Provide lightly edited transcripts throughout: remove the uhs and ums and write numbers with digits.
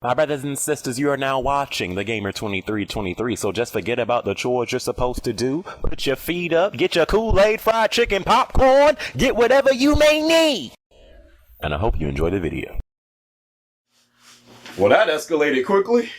My brothers and sisters, you are now watching The Gamer 2323, so just forget about the chores you're supposed to do. Put your feet up, get your Kool-Aid, fried chicken, popcorn, get whatever you may need. And I hope you enjoy the video. Well, that escalated quickly.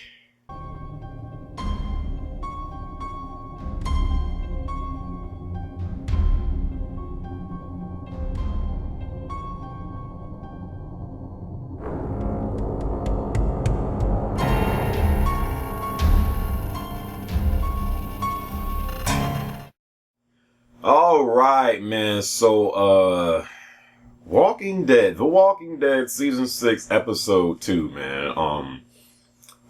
All right, man. So, Walking Dead, The Walking Dead Season 6, Episode 2, man.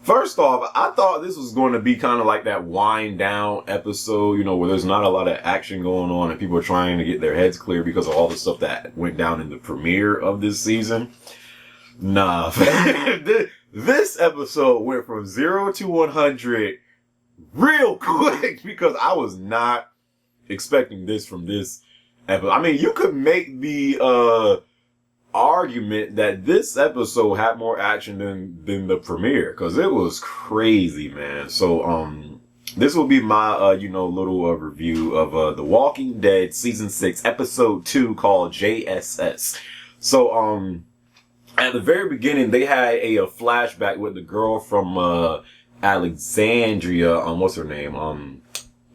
First off, I thought this was going to be kind of like that wind down episode, you know, where there's not a lot of action going on and people are trying to get their heads clear because of all the stuff that went down in the premiere of this season. Nah, this episode went from 0 to 100 real quick because I was not expecting this from this episode. I mean, you could make the argument that this episode had more action than the premiere because it was crazy, man. So this will be my little review of The Walking Dead Season 6 Episode 2 called JSS. So at the very beginning they had a flashback with the girl from Alexandria, what's her name,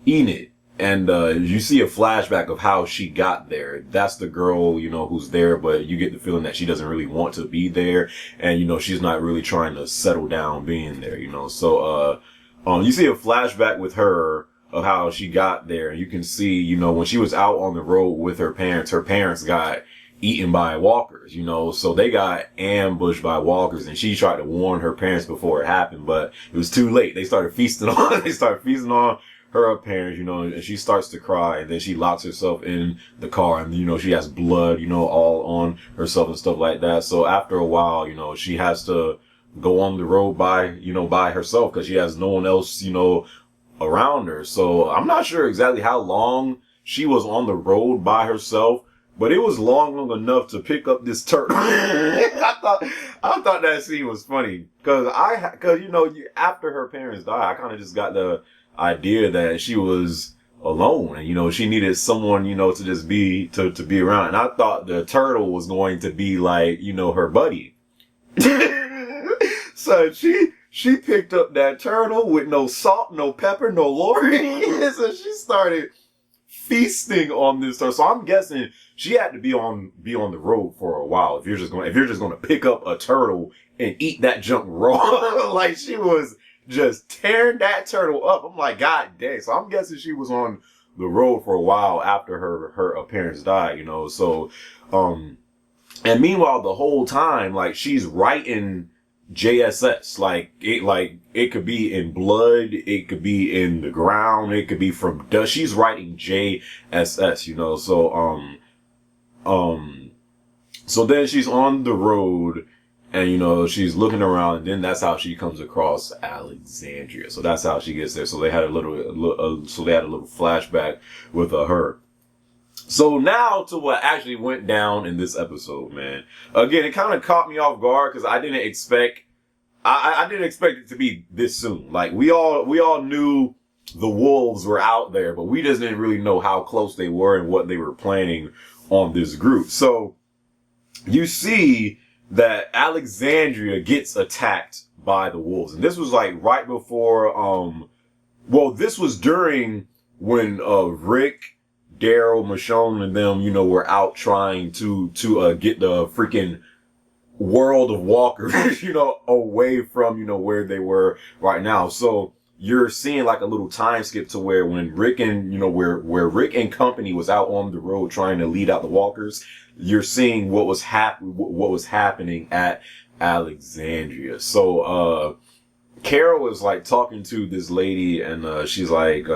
Enid. And you see a flashback of how she got there. That's the girl, you know, who's there, but you get the feeling that she doesn't really want to be there. And, you know, she's not really trying to settle down being there, you know. So, you see a flashback with her of how she got there. You can see, you know, when she was out on the road with her parents got eaten by walkers, you know, so they got ambushed by walkers and she tried to warn her parents before it happened, but it was too late. They started feasting on her parents, you know, and she starts to cry and then she locks herself in the car and, you know, she has blood, you know, all on herself and stuff like that. So after a while, you know, she has to go on the road by herself because she has no one else, you know, around her. So I'm not sure exactly how long she was on the road by herself, but it was long enough to pick up this turtle. I thought that scene was funny because you know, after her parents died, I kind of just got the idea that she was alone and, you know, she needed someone, you know, to just be around. And I thought the turtle was going to be like, you know, her buddy. So she picked up that turtle with no salt, no pepper, no Lorraine. So she started feasting on this turtle. So I'm guessing she had to be on the road for a while if you're just going to pick up a turtle and eat that junk raw. Like, she was just tearing that turtle up. I'm like, God dang. So I'm guessing she was on the road for a while after her parents died, you know. So, and meanwhile, the whole time, like, she's writing JSS. Like it could be in blood, it could be in the ground, it could be from dust. She's writing JSS, you know. So then she's on the road. And, you know, she's looking around and then that's how she comes across Alexandria. So that's how she gets there. So they had a little flashback with her. So now to what actually went down in this episode, man. Again, it kind of caught me off guard because I didn't expect it to be this soon. Like, we all knew the wolves were out there, but we just didn't really know how close they were and what they were planning on this group. So you see that Alexandria gets attacked by the wolves. And this was like right before, this was during when, Rick, Daryl, Michonne, and them, you know, were out trying to get the freaking world of walkers, you know, away from, you know, where they were right now. So you're seeing like a little time skip to where when Rick and, you know, where Rick and company was out on the road trying to lead out the walkers, you're seeing what was happening at Alexandria. So, Carol was like talking to this lady and, she's like,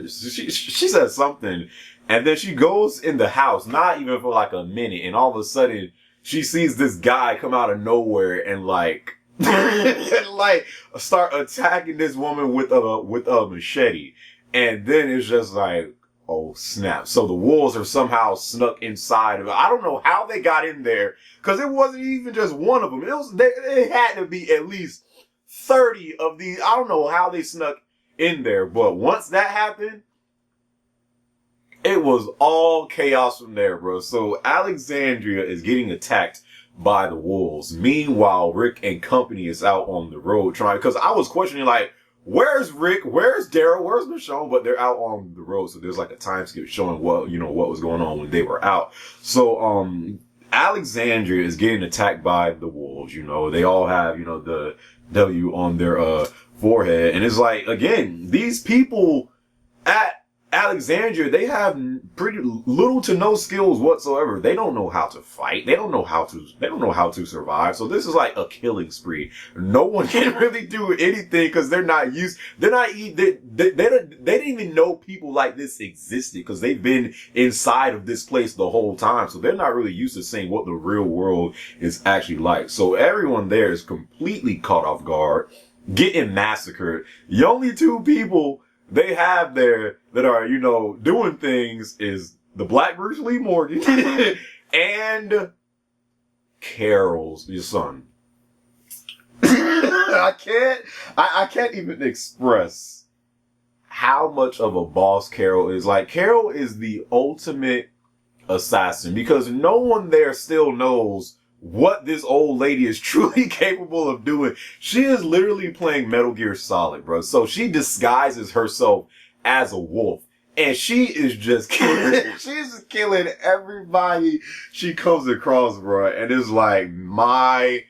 she said something and then she goes in the house, not even for like a minute. And all of a sudden she sees this guy come out of nowhere and like, like start attacking this woman with a machete. And then it's just like, oh snap. So the wolves are somehow snuck inside of it. I don't know how they got in there because it wasn't even just one of them. It had to be at least 30 of these. I don't know how they snuck in there, but once that happened, it was all chaos from there, bro. So Alexandria is getting attacked by the wolves. Meanwhile, Rick and company is out on the road trying, because I was questioning, like, where's Rick? Where's Daryl? Where's Michonne? But they're out on the road, so there's like a time skip showing what was going on when they were out. So Alexandria is getting attacked by the wolves. They all have the W on their forehead, and it's like, again, these people at Alexandria, they have pretty little to no skills whatsoever. They don't know how to fight. They don't know how to survive. So this is like a killing spree. No one can really do anything because they didn't even know people like this existed because they've been inside of this place the whole time. So they're not really used to seeing what the real world is actually like. So everyone there is completely caught off guard, getting massacred. The only two people they have there that are, doing things is the Black Bruce Lee Morgan and Carol's your son. I can't even express how much of a boss Carol is. Like, Carol is the ultimate assassin because no one there still knows what this old lady is truly capable of doing. She is literally playing Metal Gear Solid, bro. So she disguises herself as a wolf. And she is just killing everybody she comes across, bro. And it's like, my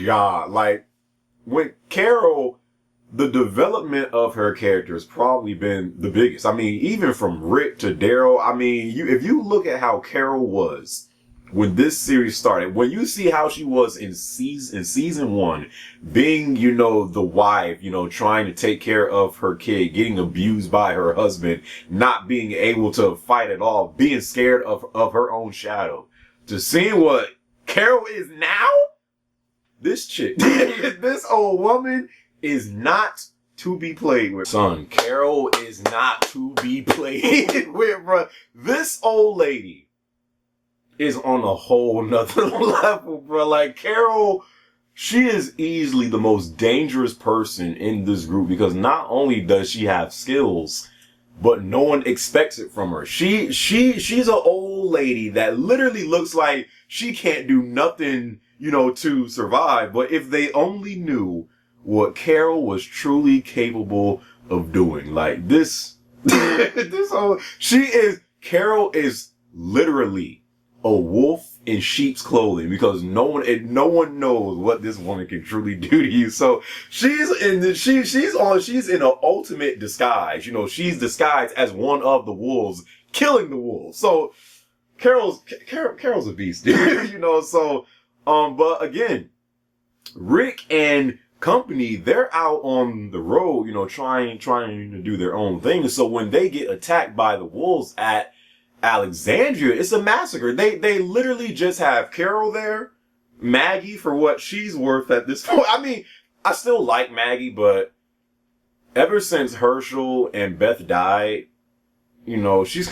God. Like, when Carol, the development of her character has probably been the biggest. I mean, even from Rick to Daryl, I mean, if you look at how Carol was when this series started, when you see how she was in season 1, being, the wife, trying to take care of her kid, getting abused by her husband, not being able to fight at all, being scared of her own shadow, to seeing what Carol is now, this chick, this old woman is not to be played with. Son, Carol is not to be played with, bro. This old lady is on a whole nother level, bro. Like, Carol, she is easily the most dangerous person in this group because not only does she have skills, but no one expects it from her. She's an old lady that literally looks like she can't do nothing, to survive. But if they only knew what Carol was truly capable of doing, like this, Carol is literally a wolf in sheep's clothing because no one knows what this woman can truly do to you. So she's in an ultimate disguise. She's disguised as one of the wolves, killing the wolves. So Carol's a beast, So but again, Rick and company, they're out on the road, trying to do their own thing. So when they get attacked by the wolves at Alexandria, it's a massacre. They literally just have Carol there, Maggie for what she's worth at this point. I mean, I still like Maggie, but ever since Herschel and Beth died, she's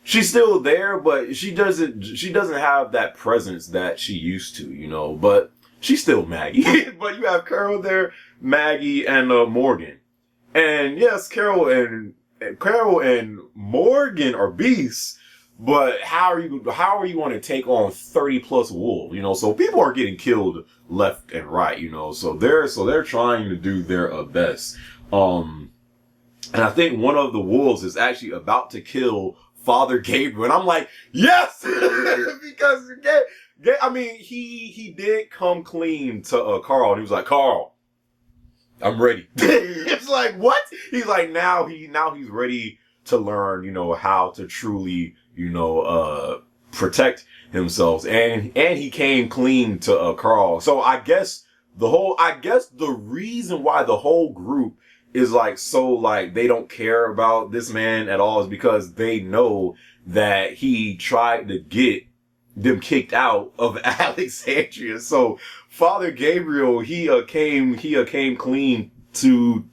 she's still there, but she doesn't have that presence that she used to, but she's still Maggie. But you have Carol there, Maggie, and Morgan. And yes, Carol and Morgan are beasts, but how are you going to take on 30 plus wolves? So people are getting killed left and right, so they're trying to do their best. And I think one of the wolves is actually about to kill Father Gabriel, and I'm like, yes, because I mean, he did come clean to Carl, and he was like, Carl, I'm ready. It's like, what? He's like, now he's ready to learn, how to truly, protect himself. And he came clean to Carl. So I guess the reason why the whole group is they don't care about this man at all is because they know that he tried to get them kicked out of Alexandria. So Father Gabriel, he came clean to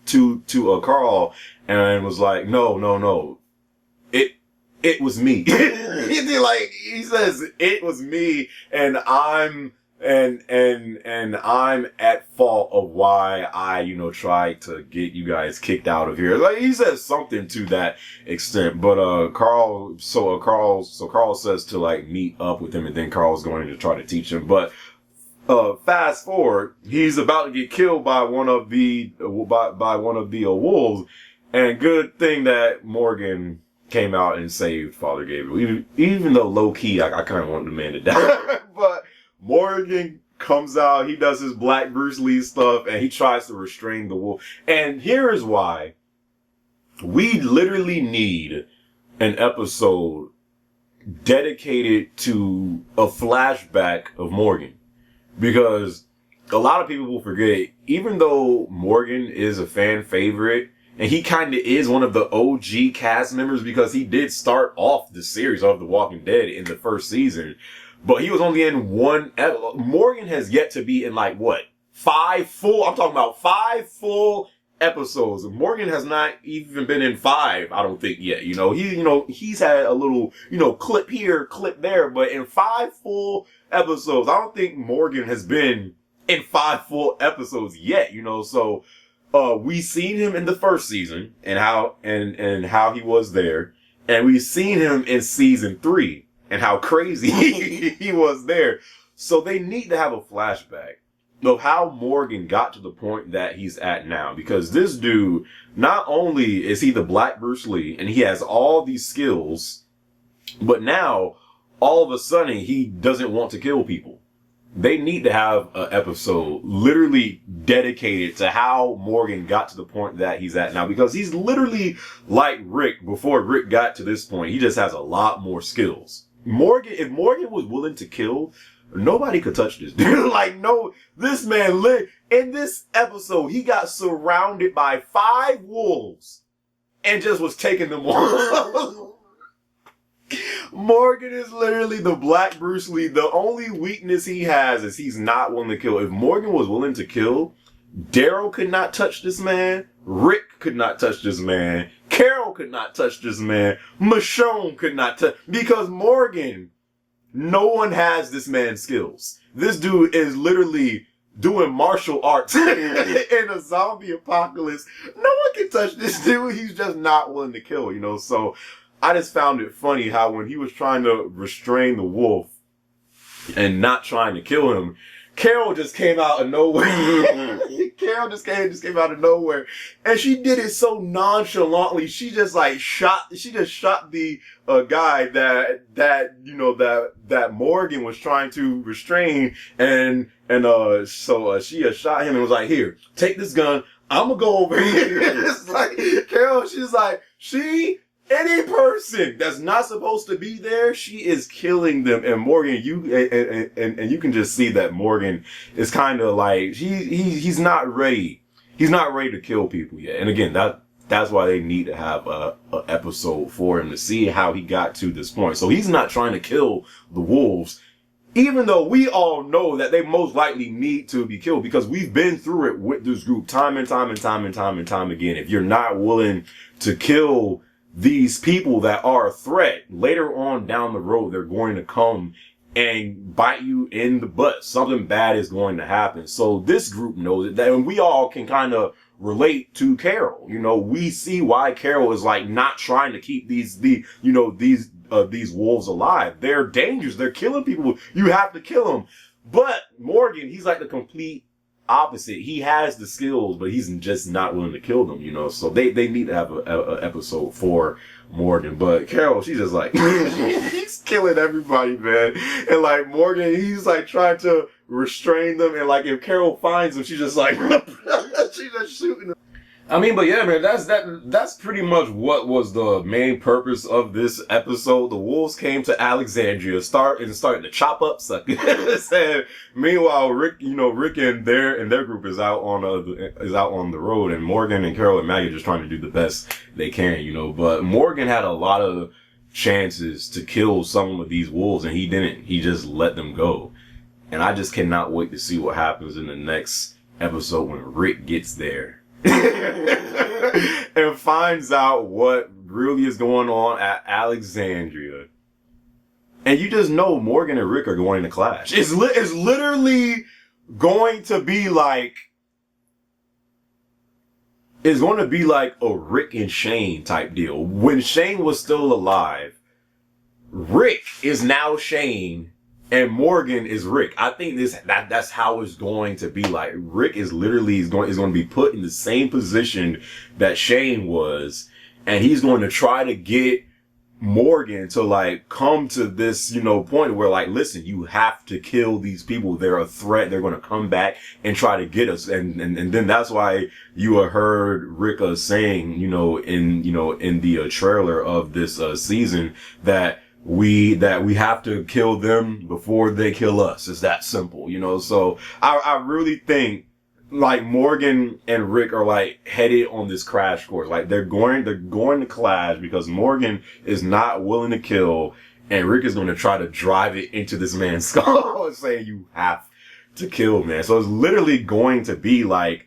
Carl and was like, no, it was me. He says it was me, and and I'm at fault of why I, tried to get you guys kicked out of here. Like, he says something to that extent, but, Carl says to, like, meet up with him, and then Carl's going to try to teach him, but, fast forward, he's about to get killed by one of the wolves, and good thing that Morgan came out and saved Father Gabriel, even though low key, I kind of wanted the man to die, but Morgan comes out, he does his Black Bruce Lee stuff, and he tries to restrain the wolf. And here is why we literally need an episode dedicated to a flashback of Morgan. Because a lot of people will forget, even though Morgan is a fan favorite, and he kind of is one of the OG cast members because he did start off the series of The Walking Dead in the first season, but he was only in one. Morgan has yet to be in like what? 5 full episodes. Morgan has not even been in 5, I don't think yet. He's had a little, clip here, clip there, but in 5 full episodes, I don't think Morgan has been in 5 full episodes yet, so, we seen him in the first season and how he was there. And we've seen him in season 3 and how crazy he was there. So they need to have a flashback of how Morgan got to the point that he's at now. Because this dude, not only is he the Black Bruce Lee and he has all these skills, but now all of a sudden he doesn't want to kill people. They need to have an episode literally dedicated to how Morgan got to the point that he's at now, because he's literally like Rick before Rick got to this point. He just has a lot more skills. If Morgan was willing to kill, nobody could touch this dude. This man in this episode, he got surrounded by 5 wolves and just was taking them on. Morgan is literally the Black Bruce Lee. The only weakness he has is he's not willing to kill. If Morgan was willing to kill, Daryl could not touch this man. Rick could not touch this man. Carol could not touch this man. Michonne could not touch, because Morgan, no one has this man's skills. This dude is literally doing martial arts in a zombie apocalypse. No one can touch this dude. He's just not willing to kill, so I just found it funny how when he was trying to restrain the wolf and not trying to kill him, Carol just came out of nowhere. Carol just came out of nowhere. And she did it so nonchalantly. She just shot the guy that Morgan was trying to restrain. So she shot him and was like, here, take this gun. I'm gonna go over here. It's like, Carol, she's like, any person that's not supposed to be there, she is killing them. And Morgan, you can just see that Morgan is kind of like he's not ready. He's not ready to kill people yet. And again, that's why they need to have a episode for him to see how he got to this point. So he's not trying to kill the wolves, even though we all know that they most likely need to be killed, because we've been through it with this group time and time again. If you're not willing to kill these people that are a threat, later on down the road, they're going to come and bite you in the butt. Something bad is going to happen. So this group knows it, and we all can kind of relate to Carol. We see why Carol is not trying to keep these wolves alive. They're dangerous. They're killing people. You have to kill them. But Morgan, he's like the complete opposite. He has the skills, but he's just not willing to kill them, so they need to have a episode for Morgan. But Carol, she's just he's killing everybody, man. And Morgan, he's trying to restrain them, and if Carol finds him, she's just she's just shooting him. I mean, but yeah, man, that's pretty much what was the main purpose of this episode. The wolves came to Alexandria, starting to chop up suckers. And meanwhile, Rick and their group is out on the road, and Morgan and Carol and Maggie are just trying to do the best they can, But Morgan had a lot of chances to kill some of these wolves, and he didn't. He just let them go. And I just cannot wait to see what happens in the next episode when Rick gets there. And finds out what really is going on at Alexandria. And you just know Morgan and Rick are going to clash. It's literally going to be like, it's going to be like a Rick and Shane type deal. When Shane was still alive, Rick is now Shane and Morgan is Rick. I think that's how it's going to be. Like, Rick is literally is going to be put in the same position that Shane was, and he's going to try to get Morgan to like come to this, you know, point where like, listen, you have to kill these people. They're a threat. They're going to come back and try to get us. And then that's why you heard Rick saying, in the trailer of this season that we have to kill them before they kill us. It's that simple, So I really think like Morgan and Rick are like headed on this crash course. Like they're going to clash because Morgan is not willing to kill, and Rick is going to try to drive it into this man's skull, saying you have to kill, man. So it's literally going to be like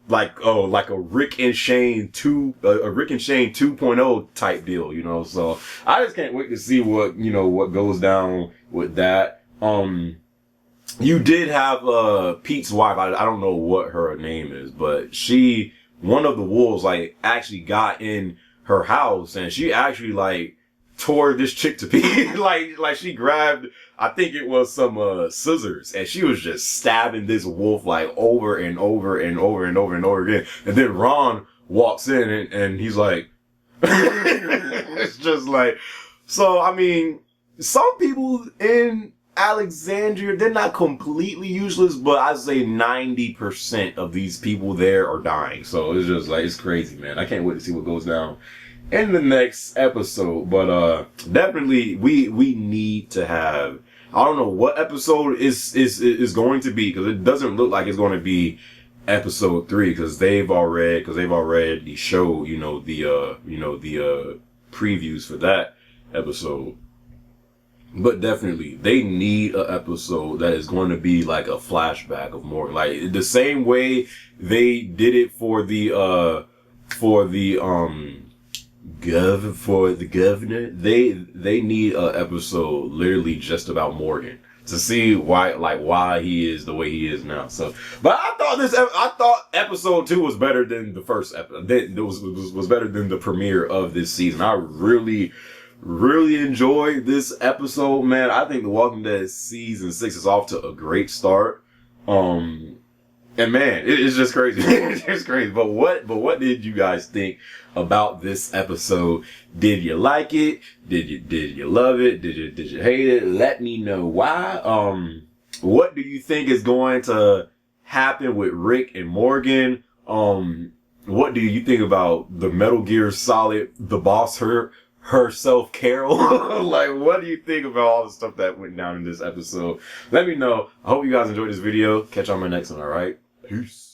a Rick and Shane 2.0 type deal, So I just can't wait to see what goes down with that. You did have Pete's wife. I don't know what her name is, but one of the wolves like actually got in her house, and she actually like tore this chick to pieces. like she grabbed, I think it was some scissors, and she was just stabbing this wolf like over and over and over and over and over again. And then Ron walks in and he's like, it's just like, so I mean, some people in Alexandria, they're not completely useless, but I'd say 90% of these people there are dying. So it's just like, it's crazy, man. I can't wait to see what goes down in the next episode. But definitely we need to have, I don't know what episode is going to be, because it doesn't look like it's going to be episode 3, because they've already showed the previews for that episode. But definitely, they need an episode that is going to be like a flashback of Morgan, like the same way they did it for the governor. They need an episode literally just about Morgan to see why he is the way he is now. So, but I thought episode 2 was better than the first episode. It was better than the premiere of this season. I really enjoyed this episode, man. I think The Walking Dead season 6 is off to a great start. And man, it's just crazy. It's just crazy. But what did you guys think about this episode? Did you like it? Did you love it? Did you hate it? Let me know why. What do you think is going to happen with Rick and Morgan? What do you think about the Metal Gear Solid, the boss herself, Carol? Like, what do you think about all the stuff that went down in this episode? Let me know. I hope you guys enjoyed this video. Catch you on my next one, alright? Peace.